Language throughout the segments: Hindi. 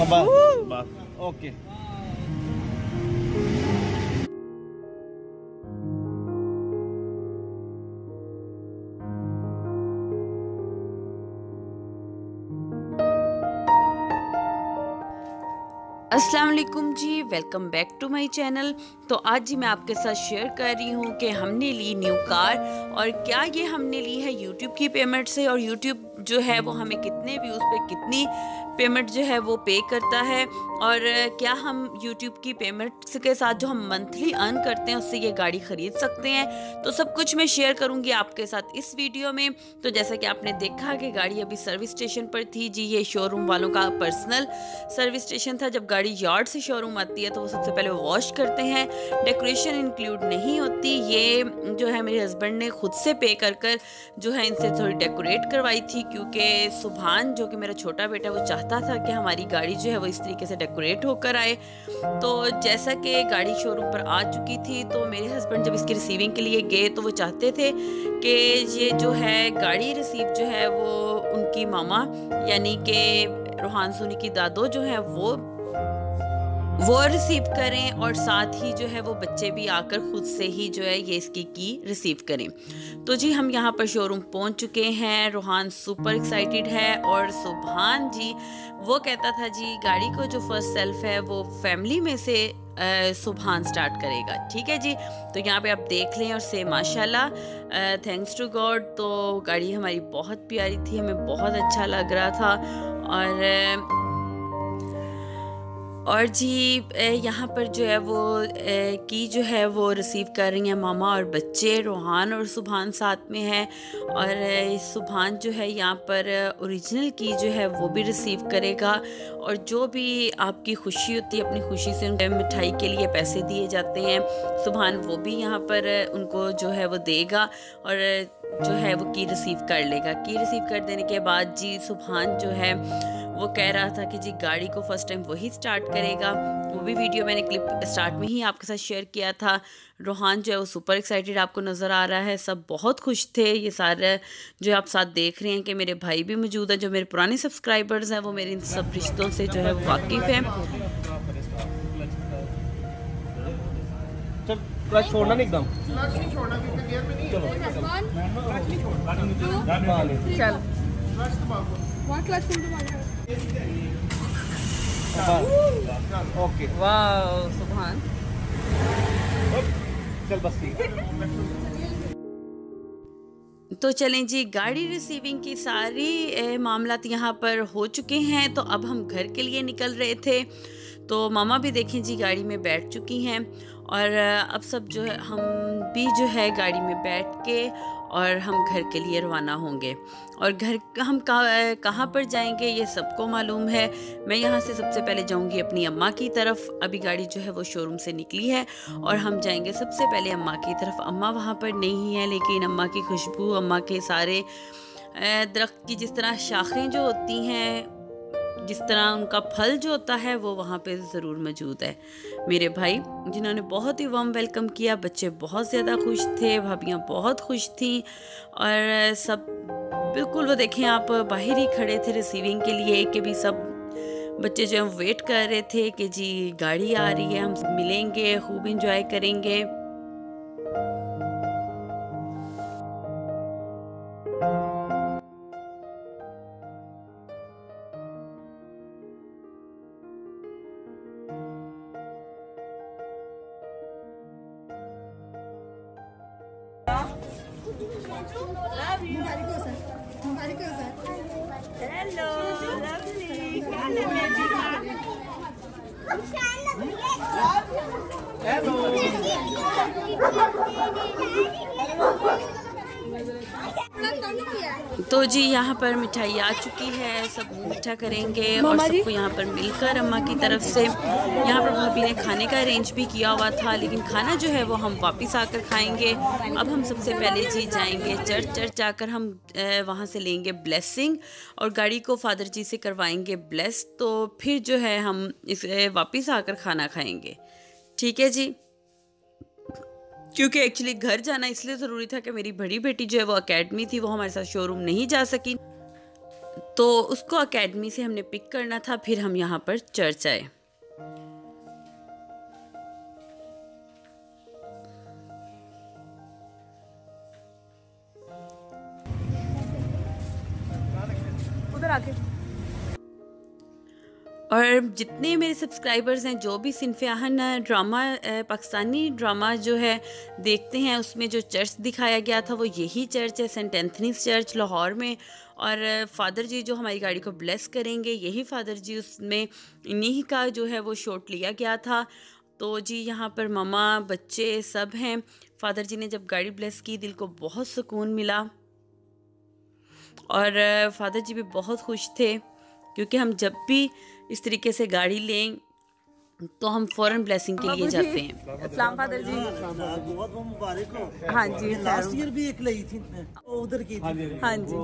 बस ओके। अस्सलाम वालेकुम जी, welcome back to my channel. तो आज जी मैं आपके साथ शेयर कर रही हूँ कि हमने ली न्यू कार, और क्या ये हमने ली है यूट्यूब की पेमेंट से, और यूट्यूब जो है वो हमें कितने व्यूज़ पे कितनी पेमेंट जो है वो पे करता है, और क्या हम यूट्यूब की पेमेंट के साथ जो हम मंथली अर्न करते हैं उससे ये गाड़ी ख़रीद सकते हैं। तो सब कुछ मैं शेयर करूँगी आपके साथ इस वीडियो में। तो जैसा कि आपने देखा कि गाड़ी अभी सर्विस स्टेशन पर थी जी, ये शोरूम वालों का पर्सनल सर्विस स्टेशन था। जब गाड़ी यार्ड से शोरूम आती है तो वो सबसे पहले वॉश करते हैं, डेकोरेशन इंक्लूड नहीं होती। ये जो है मेरे हस्बैंड ने खुद से पे कर कर जो है इनसे थोड़ी डेकोरेट करवाई थी, क्योंकि सुभान जो कि मेरा छोटा बेटा वो चाहता था कि हमारी गाड़ी जो है वो इस तरीके से डेकोरेट होकर आए। तो जैसा कि गाड़ी शोरूम पर आ चुकी थी तो मेरे हस्बैंड जब इसकी रिसीविंग के लिए गए तो वो चाहते थे कि ये जो है गाड़ी रिसीव जो है वो उनकी मामा यानी कि रोहान सोनी की दादो जो है वो रिसीव करें, और साथ ही जो है वो बच्चे भी आकर खुद से ही जो है ये इसकी की रिसीव करें। तो जी हम यहाँ पर शोरूम पहुँच चुके हैं। रोहान सुपर एक्साइटेड है, और सुभान जी वो कहता था जी गाड़ी को जो फर्स्ट सेल्फ है वो फैमिली में से सुभान स्टार्ट करेगा। ठीक है जी, तो यहाँ पे आप देख लें और से माशाल्लाह, थैंक्स टू गॉड। तो गाड़ी हमारी बहुत प्यारी थी, हमें बहुत अच्छा लग रहा था। और जी यहाँ पर जो है वो की जो है वो रिसीव कर रही हैं मामा और बच्चे, रोहान और सुभान साथ में है। और सुभान जो है यहाँ पर ओरिजिनल की जो है वो भी रिसीव करेगा, और जो भी आपकी खुशी होती है अपनी खुशी से उनको मिठाई के लिए पैसे दिए जाते हैं, सुभान वो भी यहाँ पर उनको जो है वो देगा, और जो है वो की रिसीव कर लेगा। की रिसीव कर देने के बाद जी सुभान जो है वो कह रहा था कि जी गाड़ी को फर्स्ट टाइम वही स्टार्ट करेगा। वो भी वीडियो मैंने क्लिप स्टार्ट में ही आपके साथ शेयर किया था। रोहान जो है वो सुपर एक्साइटेड आपको नज़र आ रहा है, सब बहुत खुश थे। ये सारे जो आप साथ देख रहे हैं कि मेरे भाई भी मौजूद हैं, जो मेरे पुराने सब्सक्राइबर्स हैं वो मेरे इन सब रिश्तों से जो है वो वाकिफ़ हैं। क्लच छोड़ना नहीं, एकदम क्लच नहीं छोड़ना क्योंकि गियर में नहीं है। चल क्लच दबाओ, One clutch full to okay. वाह सुभान, चल बस ठीक। तो चलें जी, गाड़ी रिसीविंग की सारी मामलात यहाँ पर हो चुके हैं। तो अब हम घर के लिए निकल रहे थे। तो मामा भी देखें जी गाड़ी में बैठ चुकी हैं, और अब सब जो है हम भी जो है गाड़ी में बैठ के और हम घर के लिए रवाना होंगे। और घर हम कहाँ पर जाएंगे ये सबको मालूम है। मैं यहाँ से सबसे पहले जाऊँगी अपनी अम्मा की तरफ। अभी गाड़ी जो है वो शोरूम से निकली है और हम जाएंगे सबसे पहले अम्मा की तरफ। अम्मा वहाँ पर नहीं है, लेकिन अम्मा की खुशबू, अम्मा के सारे दरख्त की जिस तरह शाखें जो होती हैं, जिस तरह उनका फल जो होता है वो वहाँ पे ज़रूर मौजूद है। मेरे भाई जिन्होंने बहुत ही वार्म वेलकम किया, बच्चे बहुत ज़्यादा खुश थे, भाभियाँ बहुत खुश थीं, और सब बिल्कुल वो देखें आप बाहर ही खड़े थे रिसीविंग के लिए, कि भी सब बच्चे जो हैं वेट कर रहे थे कि जी गाड़ी आ रही है, हम मिलेंगे, खूब इंजॉय करेंगे। Hello, lovely. तो जी यहाँ पर मिठाई आ चुकी है, सब मीठा करेंगे और सबको यहाँ पर मिलकर अम्मा की तरफ से। यहाँ पर भाभी ने खाने का अरेंज भी किया हुआ था, लेकिन खाना जो है वो हम वापस आकर खाएंगे। अब हम सबसे पहले जी जाएंगे चर्च जाकर हम वहाँ से लेंगे ब्लेसिंग और गाड़ी को फादर जी से करवाएंगे ब्लेस। तो फिर जो है हम इसे वापस आकर खाना खाएंगे। ठीक है जी, क्योंकि एक्चुअली घर जाना इसलिए ज़रूरी था कि मेरी बड़ी बेटी जो है वो एकेडमी थी, वो हमारे साथ शोरूम नहीं जा सकी। तो उसको एकेडमी से हमने पिक करना था, फिर हम यहाँ पर चर्च आए। उधर आके और जितने मेरे सब्सक्राइबर्स हैं जो भी सिनफियाहन ड्रामा पाकिस्तानी ड्रामा जो है देखते हैं, उसमें जो चर्च दिखाया गया था वो यही चर्च है, सेंट एंथनीज चर्च लाहौर में। और फादर जी जो हमारी गाड़ी को ब्लेस करेंगे, यही फादर जी, उसमें इन्हीं का जो है वो शॉट लिया गया था। तो जी यहाँ पर मामा बच्चे सब हैं। फादर जी ने जब गाड़ी ब्लेस की दिल को बहुत सुकून मिला और फादर जी भी बहुत खुश थे, क्योंकि हम जब भी इस तरीके से गाड़ी लें तो हम फौरन ब्लेसिंग के लिए जाते हैं। इस्लाम फादर जी। बहुत मुबारक हो। हाँ जी, लास्ट ईयर भी एक ली थी, उधर की थी। हाँ जी,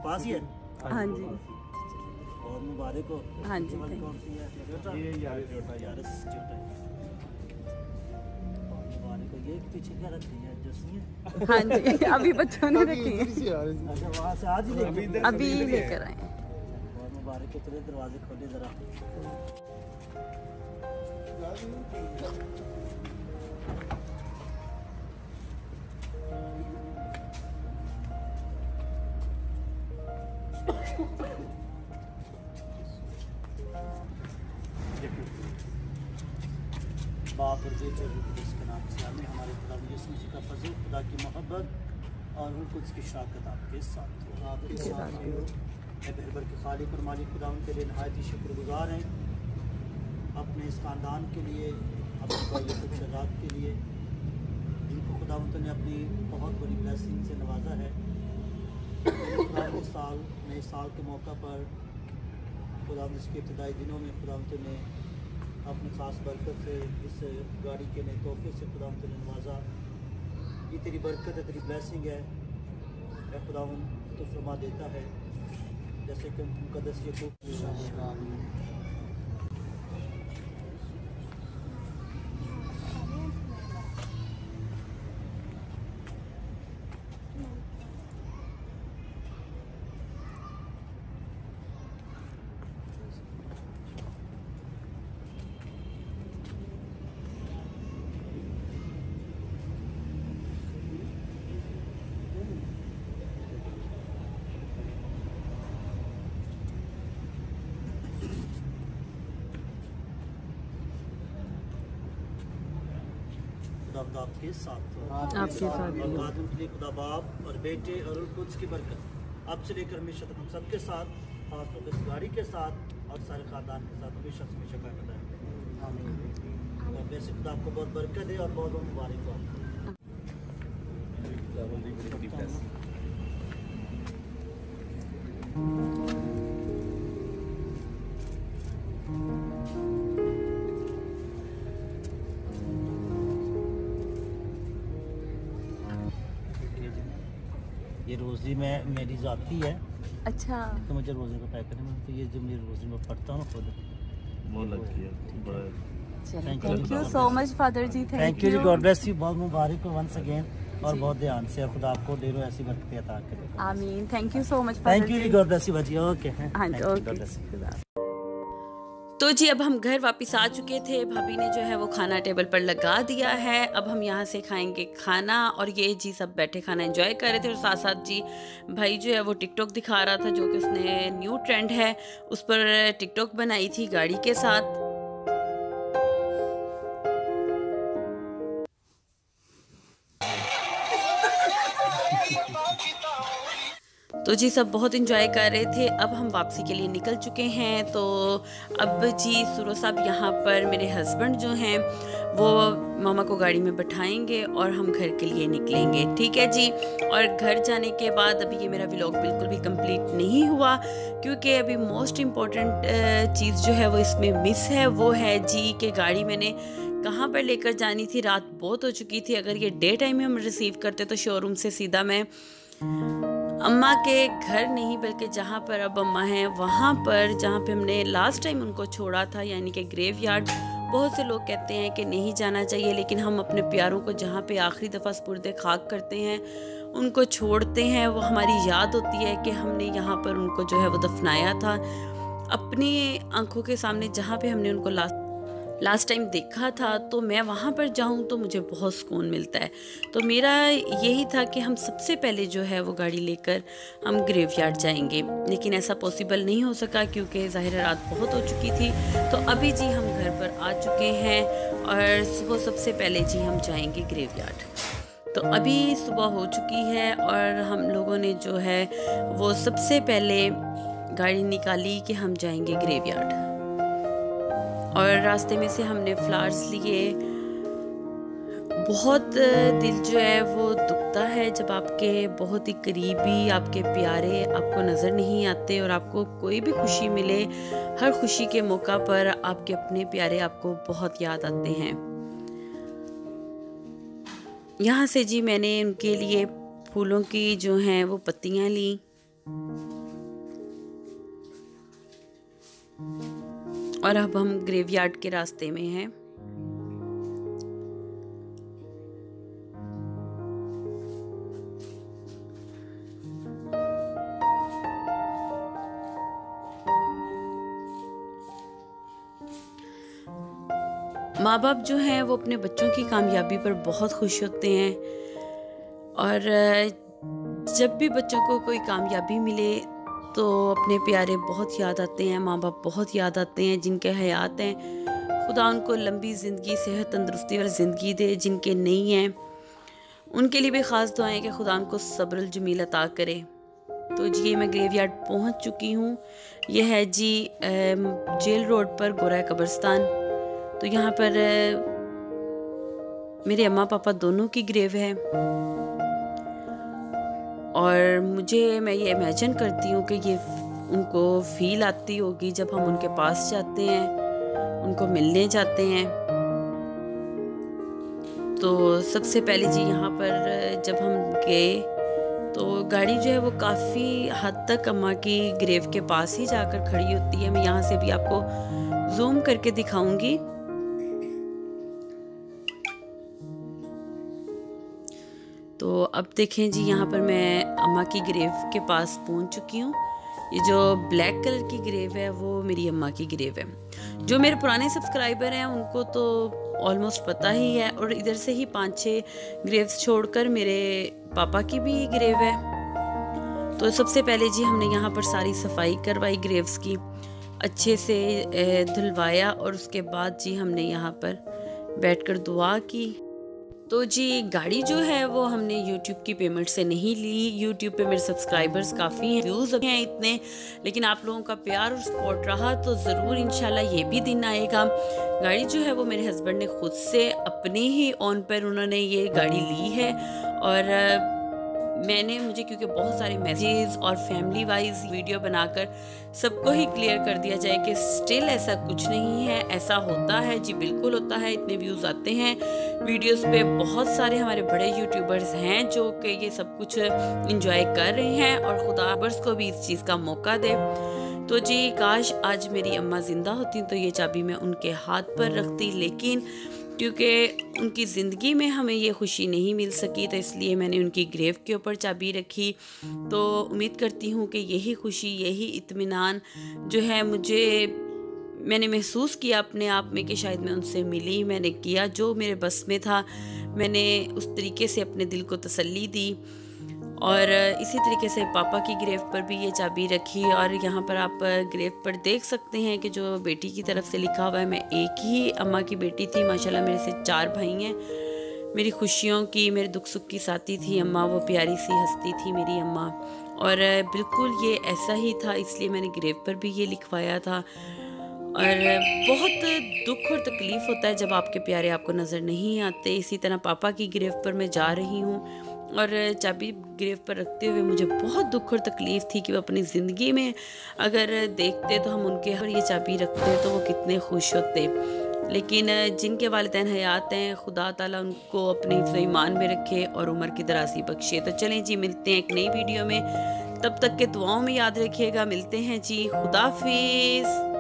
पास ही है। हाँ जी, बहुत मुबारक हो। हाँ जी, कौन सी है? ये यार जोटा यारस जोटा। बहुत मुबारक हो। ये पीछे क्या रखी है? जस्सी है। हाँ जी, अभी बच्चों ने रखी है, अच्छा, वहाँ से आज ही लेके अभी लेकर आए। बहुत मुबारक हो। चलिए दरवाजे खोले जरा। बाप और बेटे के नाम से आमीन। हमारे खुदा यीशु मसीह का फजल, खुदा की मोहब्बत और कुछ की शराकत आपके साथ हो। आपके साथ हो। बहबर के खालिक और मालिक खुदा उनके लिए नहायत ही शुक्रगुजार हैं, अपने इस ख़ानदान के लिए, अपने भाई शहजाद के लिए, जिनको खुदा ने अपनी बहुत बड़ी ब्लेसिंग से नवाजा है। इस साल नए साल के मौका पर खुदा इसके इब्तदाई दिनों में खुदा ने अपनी ख़ास बरकत से इस गाड़ी के नए तोहफे से खुदा ने नवाजा। ये तेरी बरकत है, तेरी ब्लेसिंग है। खुदा तो फरमा देता है जैसे कि मुकद्दस यकूब खुदा आपके साथ हो। आपके साथ भी हो। और के लिए खुदा बाप और बेटे और कुछ की बरकत अब से लेकर हमेशा तक हम सबके साथ, खासतौर पर इस गाड़ी के साथ और सारे ख़ानदान के साथ हमेशा से हमेशा कायम रहें। आमीन। और वैसे खुदा आपको बहुत बरकत है और बहुत बहुत मुबारक हो आपको। ये रोज़ी में मेरी ज़ाती है, अच्छा, तो मुझे रोज़े का पैक करना, तो ये जो मेरी रोज़ी में पढ़ता हूँ ना खुद वो लगती है बड़ा। Thank you so much father ji. Thank you ji. God bless you. बहुत मुबारक हो वंस अगेन और बहुत ध्यान से, खुदा आपको ढेरों ऐसी बरकतें अता करे। आमीन। Thank you so much thank father you ji. जी। गॉड ब्लेस यू बाजी। ओके। हाँ जी, ओके। तो जी अब हम घर वापस आ चुके थे। भाभी ने जो है वो खाना टेबल पर लगा दिया है। अब हम यहाँ से खाएंगे खाना। और ये जी सब बैठे खाना एंजॉय कर रहे थे और साथ साथ जी भाई जो है वो टिकटॉक दिखा रहा था, जो कि उसने न्यू ट्रेंड है उस पर टिकटॉक बनाई थी गाड़ी के साथ। तो जी सब बहुत इंजॉय कर रहे थे। अब हम वापसी के लिए निकल चुके हैं। तो अब जी सुरो साहब यहाँ पर मेरे हस्बैंड जो हैं वो मामा को गाड़ी में बैठाएंगे और हम घर के लिए निकलेंगे। ठीक है जी। और घर जाने के बाद अभी ये मेरा व्लॉग बिल्कुल भी कंप्लीट नहीं हुआ, क्योंकि अभी मोस्ट इम्पॉर्टेंट चीज़ जो है वो इसमें मिस है। वो है जी कि गाड़ी मैंने कहाँ पर लेकर जानी थी। रात बहुत हो चुकी थी। अगर ये डे टाइम में हम रिसीव करते तो शोरूम से सीधा मैं अम्मा के घर नहीं, बल्कि जहाँ पर अब अम्मा हैं वहाँ पर, जहाँ पे हमने लास्ट टाइम उनको छोड़ा था, यानी कि ग्रेवयार्ड। बहुत से लोग कहते हैं कि नहीं जाना चाहिए, लेकिन हम अपने प्यारों को जहाँ पे आखिरी दफ़ा सुपुर्द खाक करते हैं उनको छोड़ते हैं, वो हमारी याद होती है कि हमने यहाँ पर उनको जो है वो दफनाया था। अपनी आंखों के सामने जहाँ पे हमने उनको लास्ट टाइम देखा था, तो मैं वहाँ पर जाऊँ तो मुझे बहुत सुकून मिलता है। तो मेरा यही था कि हम सबसे पहले जो है वो गाड़ी लेकर हम ग्रेवयार्ड जाएंगे, लेकिन ऐसा पॉसिबल नहीं हो सका क्योंकि ज़ाहिर रात बहुत हो चुकी थी। तो अभी जी हम घर पर आ चुके हैं और सुबह सबसे पहले जी हम जाएंगे ग्रेवयार्ड। तो अभी सुबह हो चुकी है और हम लोगों ने जो है वो सबसे पहले गाड़ी निकाली कि हम जाएंगे ग्रेवयार्ड। और रास्ते में से हमने फ्लावर्स लिए। बहुत दिल जो है वो दुखता है जब आपके बहुत ही करीबी, आपके प्यारे आपको नज़र नहीं आते और आपको कोई भी खुशी मिले, हर खुशी के मौका पर आपके अपने प्यारे आपको बहुत याद आते हैं। यहाँ से जी मैंने उनके लिए फूलों की जो हैं वो पत्तियाँ ली और अब हम ग्रेवयार्ड के रास्ते में हैं। माँ बाप जो हैं वो अपने बच्चों की कामयाबी पर बहुत खुश होते हैं और जब भी बच्चों को कोई कामयाबी मिले तो अपने प्यारे बहुत याद आते हैं, माँ बाप बहुत याद आते हैं। जिनके हयात हैं खुदा उनको लंबी ज़िंदगी, सेहत, तंदुरुस्ती वाली ज़िंदगी दे। जिनके नहीं हैं उनके लिए भी ख़ास दुआएं कि खुदा उनको सब्र जमील अता करे। तो जी मैं ग्रेवयार्ड पहुंच चुकी हूँ। यह है जी जेल रोड पर गोरा कब्रिस्तान। तो यहाँ पर मेरे अम्मा पापा दोनों की ग्रेव है और मैं ये इमेजिन करती हूँ कि ये उनको फील आती होगी जब हम उनके पास जाते हैं, उनको मिलने जाते हैं। तो सबसे पहले जी यहाँ पर जब हम गए तो गाड़ी जो है वो काफ़ी हद तक अम्मा की ग्रेव के पास ही जाकर खड़ी होती है। मैं यहाँ से भी आपको जूम करके दिखाऊंगी। तो अब देखें जी यहाँ पर मैं अम्मा की ग्रेव के पास पहुँच चुकी हूँ। ये जो ब्लैक कलर की ग्रेव है वो मेरी अम्मा की ग्रेव है। जो मेरे पुराने सब्सक्राइबर हैं उनको तो ऑलमोस्ट पता ही है। और इधर से ही 5-6 ग्रेव्स छोड़कर मेरे पापा की भी ग्रेव है। तो सबसे पहले जी हमने यहाँ पर सारी सफाई करवाई, ग्रेव्स की अच्छे से धुलवाया और उसके बाद जी हमने यहाँ पर बैठकर दुआ की। तो जी गाड़ी जो है वो हमने YouTube की पेमेंट से नहीं ली। YouTube पे मेरे सब्सक्राइबर्स काफ़ी हैं, व्यूज़ हैं इतने, लेकिन आप लोगों का प्यार और सपोर्ट रहा तो ज़रूर इंशाल्लाह ये भी दिन आएगा। गाड़ी जो है वो मेरे हस्बैंड ने खुद से अपने ही ऑन पर उन्होंने ये गाड़ी ली है। और मुझे क्योंकि बहुत सारे मैसेज और फैमिली वाइज वीडियो बनाकर सबको ही क्लियर कर दिया जाए कि स्टिल ऐसा कुछ नहीं है, ऐसा होता है जी, बिल्कुल होता है। इतने व्यूज़ आते हैं वीडियोस पे। बहुत सारे हमारे बड़े यूट्यूबर्स हैं जो कि ये सब कुछ एंजॉय कर रहे हैं और खुदाबर्स को भी इस चीज़ का मौका दे। तो जी काश आज मेरी अम्मा ज़िंदा होती तो ये चाबी मैं उनके हाथ पर रखती, लेकिन क्योंकि उनकी ज़िंदगी में हमें ये खुशी नहीं मिल सकी तो इसलिए मैंने उनकी ग्रेव के ऊपर चाबी रखी। तो उम्मीद करती हूँ कि यही खुशी, यही इत्मीनान जो है मैंने महसूस किया अपने आप में कि शायद मैं उनसे मिली, मैंने किया जो मेरे बस में था, मैंने उस तरीके से अपने दिल को तसल्ली दी। और इसी तरीके से पापा की ग्रेव पर भी ये चाबी रखी। और यहाँ पर आप ग्रेव पर देख सकते हैं कि जो बेटी की तरफ से लिखा हुआ है, मैं एक ही अम्मा की बेटी थी, माशाल्लाह मेरे से 4 भाई हैं। मेरी खुशियों की, मेरे दुख सुख की साथी थी अम्मा, वो प्यारी सी हस्ती थी मेरी अम्मा। और बिल्कुल ये ऐसा ही था, इसलिए मैंने ग्रेव पर भी ये लिखवाया था। और बहुत दुख और तकलीफ़ होता है जब आपके प्यारे आपको नज़र नहीं आते। इसी तरह पापा की ग्रेव पर मैं जा रही हूँ और चाबी ग्रेव पर रखते हुए मुझे बहुत दुख और तकलीफ़ थी कि वो अपनी ज़िंदगी में अगर देखते तो हम उनके पर ये चाबी रखते तो वो कितने खुश होते। लेकिन जिनके वालिदैन हयात हैं, खुदा ताला उनको अपने हिफ्ज़ ईमान में रखे और उम्र की दराज़ी बख्शे। तो चलें जी, मिलते हैं एक नई वीडियो में। तब तक के दुआओं में याद रखिएगा। मिलते हैं जी, खुदा हाफिज़।